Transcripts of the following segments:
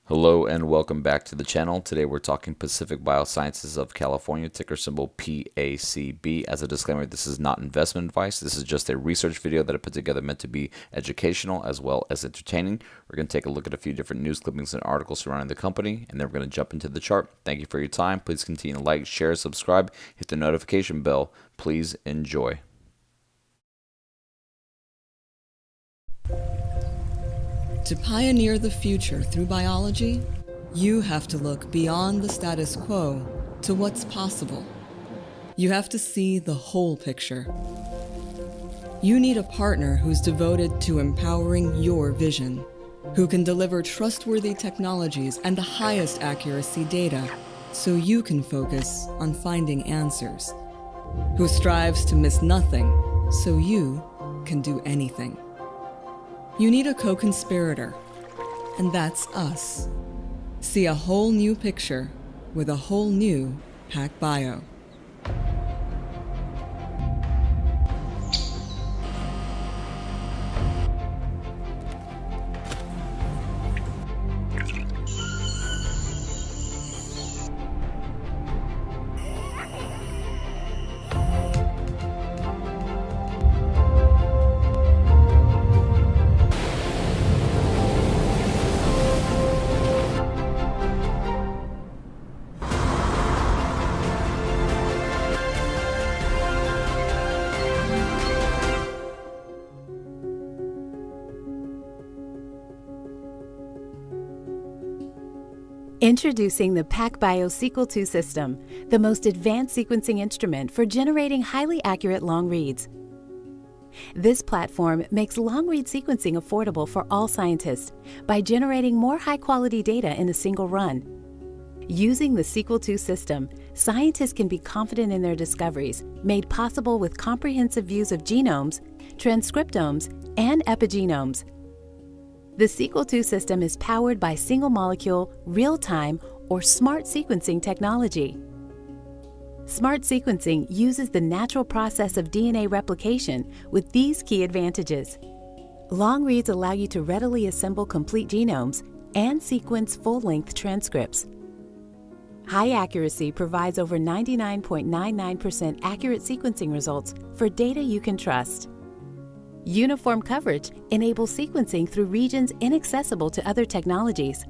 Hello and welcome back to the channel. Today we're talking Pacific Biosciences of California, ticker symbol PACB. As a disclaimer, this is not investment advice. This is just a research video that I put together meant to be educational as well as entertaining. We're going to take a look at a few different news clippings and articles surrounding the company, and then we're going to jump into the chart. Thank you for your time. Please continue to like, share, subscribe, hit the notification bell. Please enjoy. To pioneer the future through biology, you have to look beyond the status quo to what's possible. You have to see the whole picture. You need a partner who's devoted to empowering your vision, who can deliver trustworthy technologies and the highest accuracy data so you can focus on finding answers, who strives to miss nothing so you can do anything. You need a co-conspirator, and that's us. See a whole new picture with a whole new PAC Bio. Introducing the PAC Bio Sequel II system, the most advanced sequencing instrument for generating highly accurate long reads. This platform makes long-read sequencing affordable for all scientists by generating more high-quality data in a single run. Using the Sequel II system, scientists can be confident in their discoveries, made possible with comprehensive views of genomes, transcriptomes, and epigenomes. The Sequel II system is powered by single-molecule, real-time, or smart sequencing technology. Smart sequencing uses the natural process of DNA replication with these key advantages. Long reads allow you to readily assemble complete genomes and sequence full-length transcripts. High accuracy provides over 99.99% accurate sequencing results for data you can trust. Uniform coverage enables sequencing through regions inaccessible to other technologies.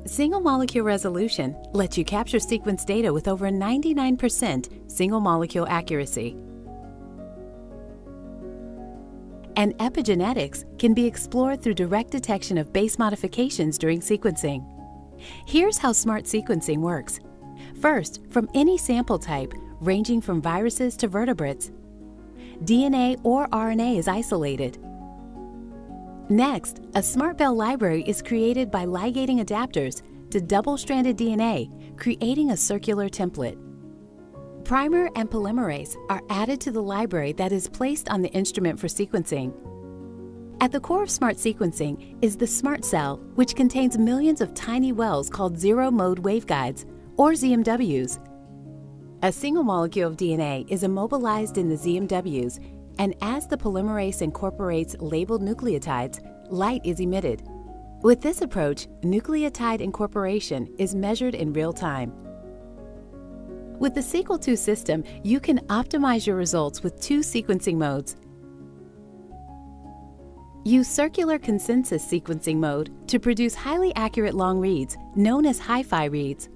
Single-molecule resolution lets you capture sequence data with over 99% single-molecule accuracy. And epigenetics can be explored through direct detection of base modifications during sequencing. Here's how smart sequencing works. First, from any sample type, ranging from viruses to vertebrates, DNA or RNA is isolated. Next, a SMRTbell library is created by ligating adapters to double-stranded DNA, creating a circular template. Primer and polymerase are added to the library that is placed on the instrument for sequencing. At the core of smart sequencing is the SMRT cell, which contains millions of tiny wells called zero-mode waveguides, or ZMWs. A single molecule of DNA is immobilized in the ZMWs, and as the polymerase incorporates labeled nucleotides, light is emitted. With this approach, nucleotide incorporation is measured in real time. With the Sequel II system, you can optimize your results with two sequencing modes. Use circular consensus sequencing mode to produce highly accurate long reads, known as hi-fi reads.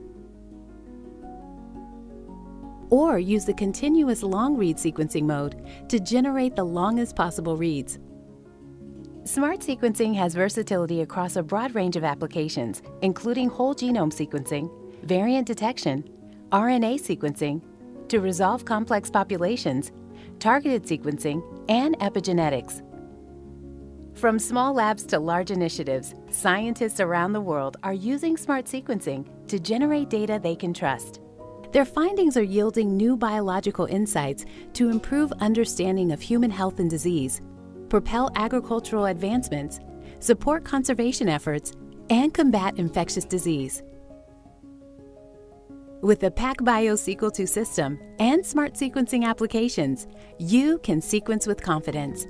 Or use the continuous long-read sequencing mode to generate the longest possible reads. Smart sequencing has versatility across a broad range of applications, including whole genome sequencing, variant detection, RNA sequencing, to resolve complex populations, targeted sequencing, and epigenetics. From small labs to large initiatives, scientists around the world are using smart sequencing to generate data they can trust. Their findings are yielding new biological insights to improve understanding of human health and disease, propel agricultural advancements, support conservation efforts, and combat infectious disease. With the PAC Bio Sequel II system and smart sequencing applications, you can sequence with confidence.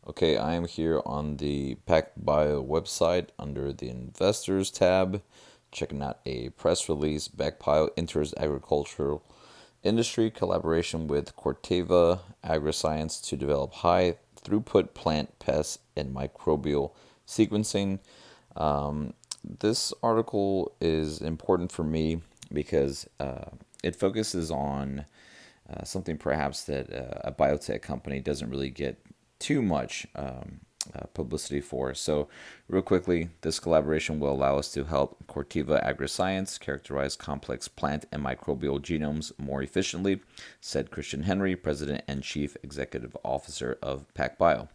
Okay, I am here on the PAC Bio website under the Investors tab, checking out a press release. PAC Bio enters agricultural industry collaboration with Corteva Agriscience to develop high throughput plant pest and microbial sequencing. This article is important for me because it focuses on something perhaps that a biotech company doesn't really get too much publicity for. So, real quickly, this collaboration will allow us to help Corteva Agriscience characterize complex plant and microbial genomes more efficiently, said Christian Henry, President and Chief Executive Officer of PAC Bio.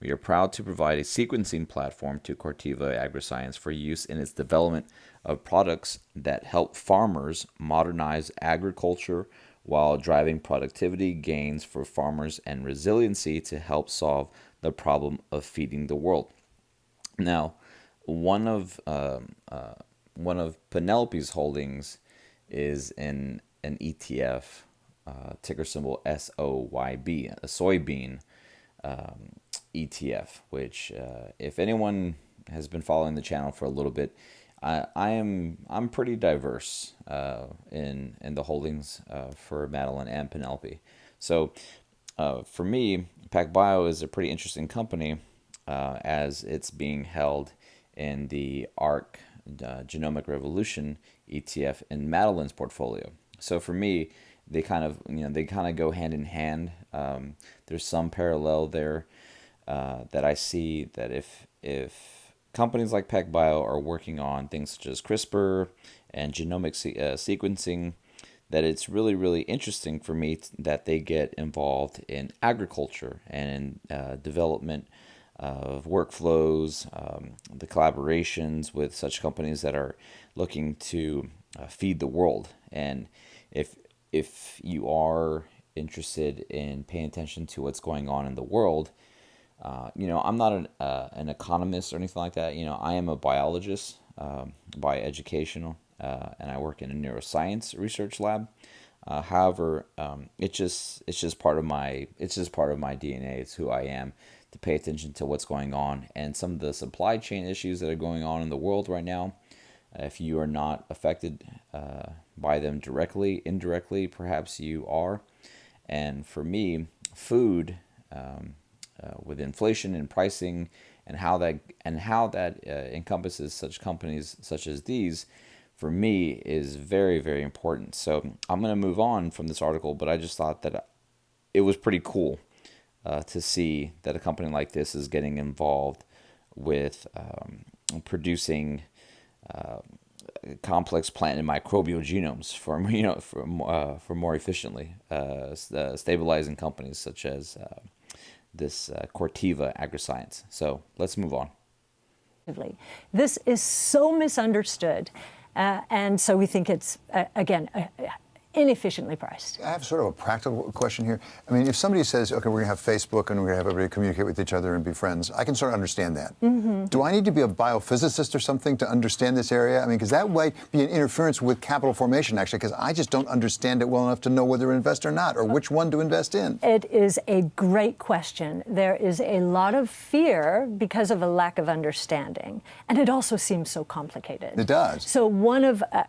We are proud to provide a sequencing platform to Corteva Agriscience for use in its development of products that help farmers modernize agriculture while driving productivity gains for farmers and resiliency to help solve the problem of feeding the world. Now, one of Penelope's holdings is in an ETF, ticker symbol SOYB, a soybean ETF, which if anyone has been following the channel for a little bit, I'm pretty diverse in the holdings for Madeline and Penelope. So for me, PAC Bio is a pretty interesting company as it's being held in the ARK Genomic Revolution ETF in Madeline's portfolio. So for me, they kind of go hand in hand. There's some parallel there that I see that if companies like PAC Bio are working on things such as CRISPR and genomic sequencing, that it's really, really interesting for me that they get involved in agriculture and development of workflows, the collaborations with such companies that are looking to feed the world. And if you are interested in paying attention to what's going on in the world, I'm not an economist or anything like that. I am a biologist by education, and I work in a neuroscience research lab. However, it's just part of my DNA. It's who I am, to pay attention to what's going on and some of the supply chain issues that are going on in the world right now. If you are not affected by them directly, indirectly, perhaps you are. And for me, food, with inflation and pricing, and how that encompasses such companies such as these, for me is very, very important. So I'm going to move on from this article, but I just thought that it was pretty cool to see that a company like this is getting involved with producing complex plant and microbial genomes for more efficiently, stabilizing companies such as this Corteva Agriscience. So let's move on. This is so misunderstood, and so we think it's again inefficiently priced. I have sort of a practical question here. I mean, if somebody says, okay, we're going to have Facebook and we're going to have everybody communicate with each other and be friends, I can sort of understand that. Mm-hmm. Do I need to be a biophysicist or something to understand this area? I mean, because that might be an interference with capital formation, actually, because I just don't understand it well enough to know whether to invest or not, or which one to invest in. It is a great question. There is a lot of fear because of a lack of understanding, and it also seems so complicated. It does. So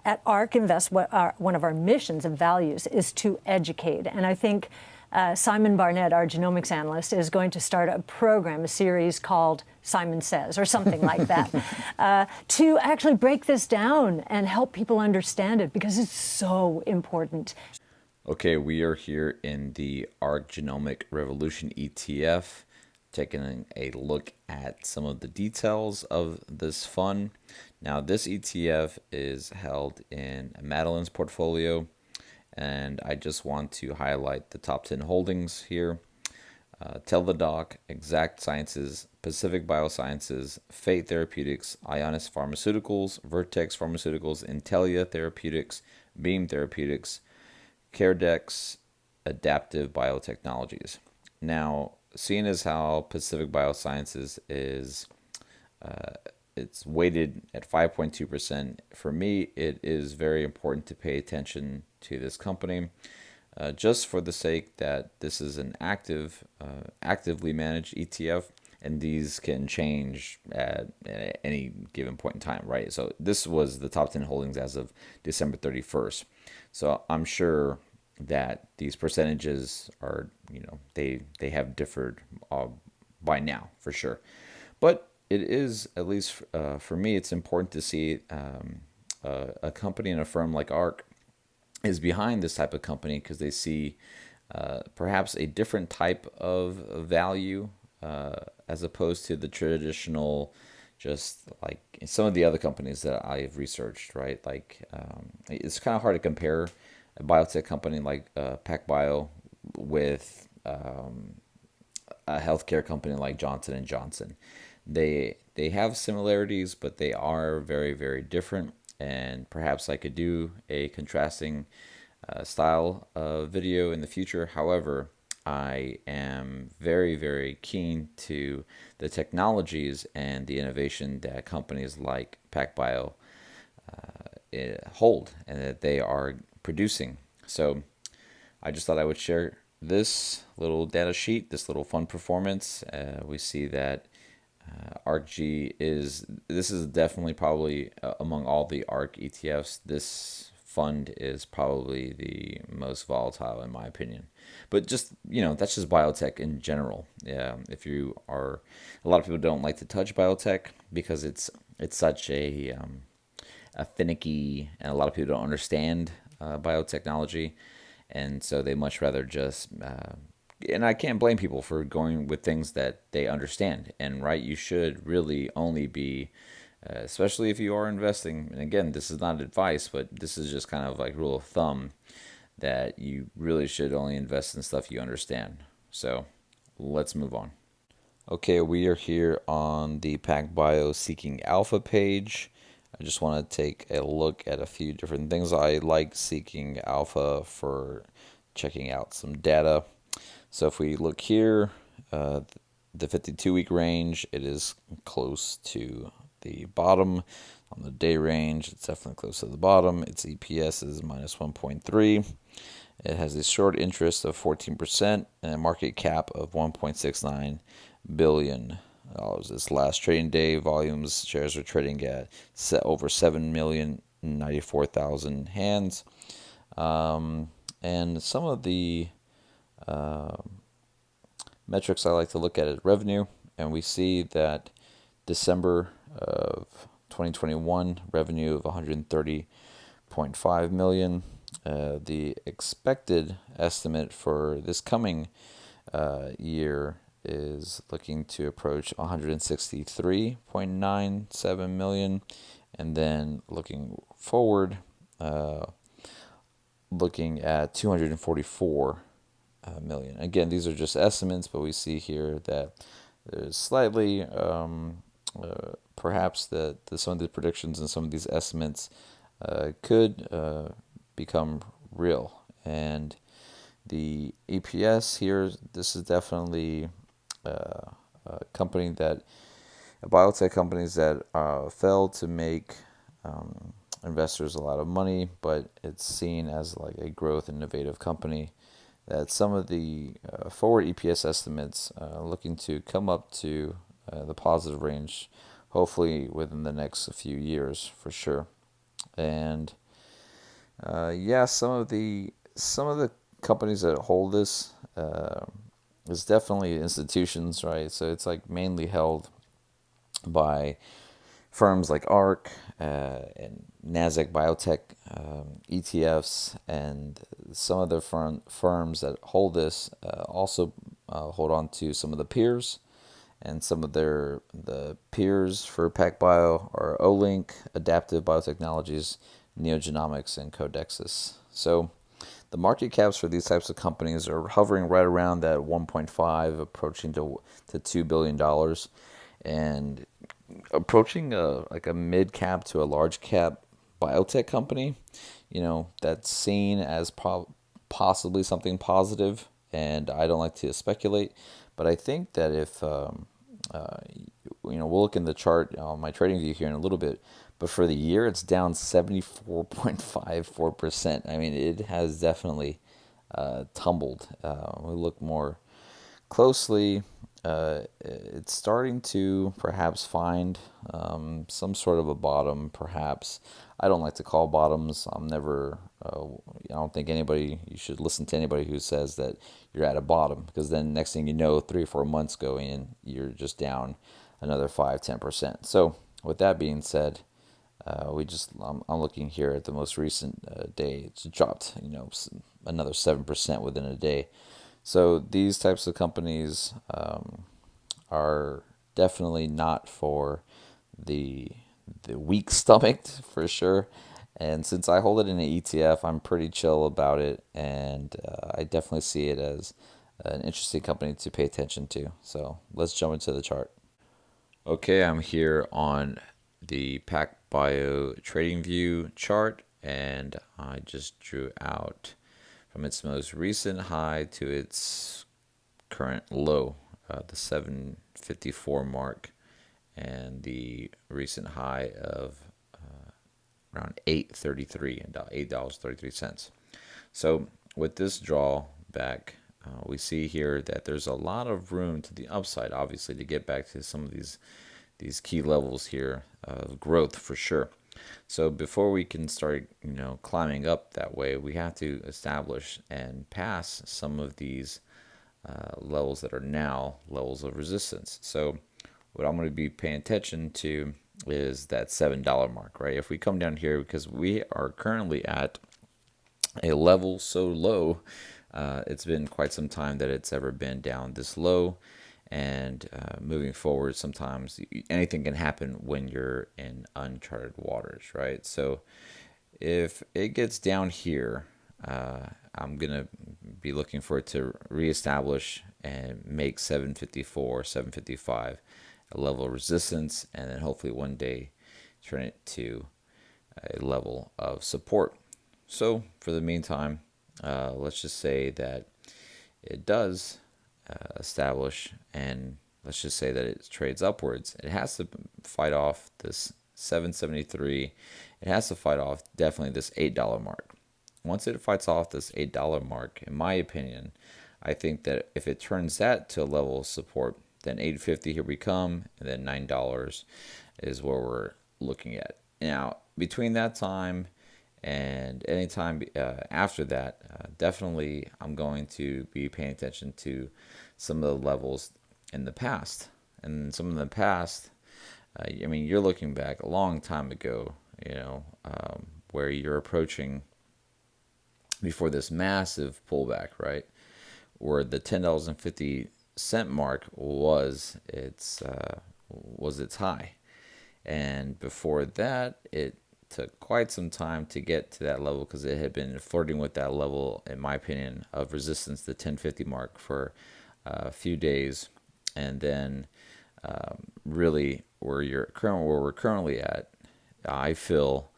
at ARK Invest, one of our missions and values is to educate. And I think Simon Barnett, our genomics analyst, is going to start a program, a series called Simon Says, or something like that, to actually break this down and help people understand it, because it's so important. Okay, we are here in the ARK Genomic Revolution ETF, taking a look at some of the details of this fund. Now, this ETF is held in Madeline's portfolio, and I just want to highlight the top 10 holdings here. Teladoc, Exact Sciences, Pacific Biosciences, Fate Therapeutics, Ionis Pharmaceuticals, Vertex Pharmaceuticals, Intellia Therapeutics, Beam Therapeutics, CareDx, Adaptive Biotechnologies. Now, seeing as how Pacific Biosciences is it's weighted at 5.2%. For me, it is very important to pay attention to this company. just for the sake that this is an actively managed ETF, and these can change at any given point in time, right? So this was the top 10 holdings as of December 31st. So I'm sure that these percentages are, they have differed by now for sure. But it is, at least for me, it's important to see a company and a firm like ARK is behind this type of company because they see perhaps a different type of value as opposed to the traditional, just like some of the other companies that I've researched, right? Like it's kind of hard to compare a biotech company like PAC Bio with a healthcare company like Johnson and Johnson. They have similarities, but they are very, very different. And perhaps I could do a contrasting style video in the future. However, I am very, very keen to the technologies and the innovation that companies like PAC Bio hold and that they are producing. So I just thought I would share this little data sheet, this little fun performance. We see that ARKG this is definitely probably among all the ARK ETFs, this fund is probably the most volatile in my opinion. But just, that's just biotech in general. Yeah, if you are, a lot of people don't like to touch biotech because it's such a finicky, and a lot of people don't understand biotechnology, and so they much rather just and I can't blame people for going with things that they understand. And right, you should really only be, especially if you are investing. And again, this is not advice, but this is just kind of like rule of thumb that you really should only invest in stuff you understand. So let's move on. Okay, we are here on the PAC Bio Seeking Alpha page. I just want to take a look at a few different things. I like Seeking Alpha for checking out some data. So if we look here, the 52-week range, it is close to the bottom. On the day range, it's definitely close to the bottom. Its EPS is minus 1.3. It has a short interest of 14% and a market cap of $1.69 billion. This last trading day, shares are trading at over 7,094,000 hands. And some of the metrics I like to look at is revenue, and we see that December of 2021 revenue of 130.5 million. The expected estimate for this coming year is looking to approach 163.97 million, and then looking forward, looking at 244 million. Again, these are just estimates, but we see here that there's slightly, perhaps that some of the predictions and some of these estimates could become real. And the EPS here, this is definitely a biotech companies that failed to make investors a lot of money, but it's seen as like a growth innovative company that some of the forward EPS estimates looking to come up to the positive range, hopefully within the next few years for sure. And some of the companies that hold this is definitely institutions, right? So it's like mainly held by firms like ARK and Nasdaq Biotech ETFs, and some of the firms that hold this also hold on to some of the peers, and some of the peers for PAC Bio are Olink, Adaptive Biotechnologies, Neogenomics, and Codexis. So the market caps for these types of companies are hovering right around that 1.5, approaching to $2 billion, and approaching like a mid cap to a large cap biotech company, that's seen as possibly something positive. And I don't like to speculate, but I think that if we'll look in the chart on my trading view here in a little bit, but for the year it's down 74.54%. I mean, it has definitely tumbled. We look more closely, it's starting to perhaps find some sort of a bottom, perhaps. I don't like to call bottoms. I don't think you should listen to anybody who says that you're at a bottom, because then next thing you know, 3 or 4 months go in, you're just down another 5-10%. So with that being said, I'm looking here at the most recent day. It's dropped, another 7% within a day. So these types of companies are definitely not for the weak stomached, for sure. And since I hold it in an ETF, I'm pretty chill about it, and I definitely see it as an interesting company to pay attention to. So let's jump into the chart. Okay, I'm here on the PAC Bio trading view chart, and I just drew out from its most recent high to its current low, the 754 mark, and the recent high of around $8.33 and $8.33. So with this drawback, we see here that there's a lot of room to the upside, obviously, to get back to some of these key levels here of growth for sure. So before we can start, climbing up that way, we have to establish and pass some of these levels that are now levels of resistance. So what I'm going to be paying attention to is that $7 mark, right? If we come down here, because we are currently at a level so low, it's been quite some time that it's ever been down this low. And moving forward, sometimes anything can happen when you're in uncharted waters, right? So if it gets down here, I'm going to be looking for it to reestablish and make 754, 755 a level of resistance, and then hopefully one day turn it to a level of support. So for the meantime, let's just say that it does establish, and let's just say that it trades upwards. It has to fight off this 773. It has to fight off definitely this $8 mark. Once it fights off this $8 mark, in my opinion, I think that if it turns that to a level of support, then $8.50 here we come, and then $9 is where we're looking at. Now, between that time and any time after that, definitely I'm going to be paying attention to some of the levels in the past. And some of the past, you're looking back a long time ago, where you're approaching before this massive pullback, right? Where the $10.50 mark was its high. And before that, it took quite some time to get to that level, because it had been flirting with that level, in my opinion, of resistance, the 1050 mark, for a few days. And then really where we're currently at, I feel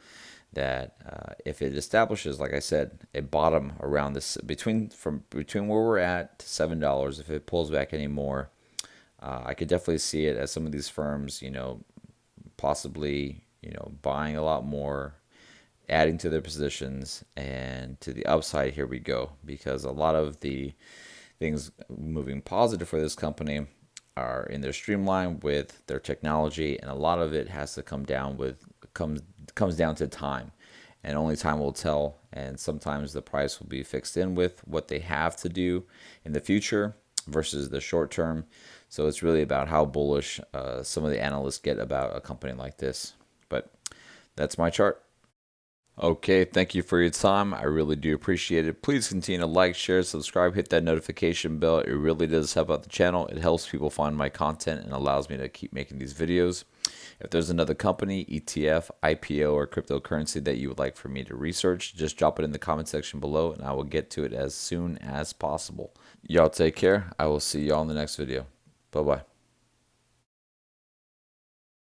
that if it establishes, like I said, a bottom around this between where we're at to $7, if it pulls back any more, I could definitely see it as some of these firms, possibly buying a lot more, adding to their positions, and to the upside here we go, because a lot of the things moving positive for this company are in their streamline with their technology, and a lot of it has to come down comes down to time, and only time will tell. And sometimes the price will be fixed in with what they have to do in the future versus the short term. So it's really about how bullish some of the analysts get about a company like this. But that's my chart. Okay, thank you for your time. I really do appreciate it. Please continue to like, share, subscribe, hit that notification bell. It really does help out the channel. It helps people find my content and allows me to keep making these videos. If there's another company, ETF, IPO, or cryptocurrency that you would like for me to research, just drop it in the comment section below and I will get to it as soon as possible. Y'all take care. I will see y'all in the next video. Bye-bye.